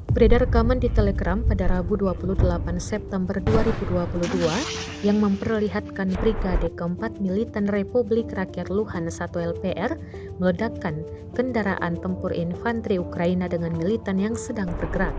Beredar rekaman di Telegram pada Rabu 28 September 2022 yang memperlihatkan Brigade Keempat Militan Republik Rakyat Luhansk atau LPR meledakkan kendaraan tempur infanteri Ukraina dengan militan yang sedang bergerak.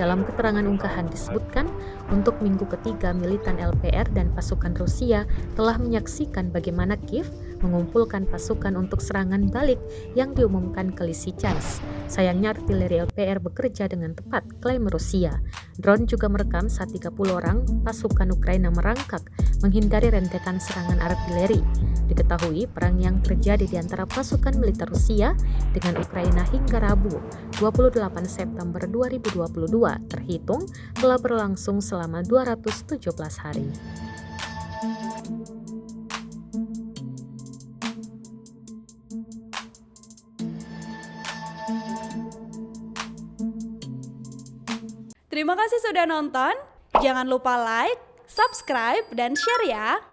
Dalam keterangan unggahan disebutkan, untuk minggu ketiga militan LPR dan pasukan Rusia telah menyaksikan bagaimana Kiev mengumpulkan pasukan untuk serangan balik yang diumumkan ke Lysychansk. Sayangnya artileri LPR bekerja dengan tepat, klaim Rusia. Drone juga merekam saat 30 orang pasukan Ukraina merangkak menghindari rentetan serangan artileri. Diketahui perang yang terjadi di antara pasukan militer Rusia dengan Ukraina hingga Rabu 28 September 2022 terhitung telah berlangsung selama 217 hari. Terima kasih sudah nonton. Jangan lupa like, subscribe, dan share ya.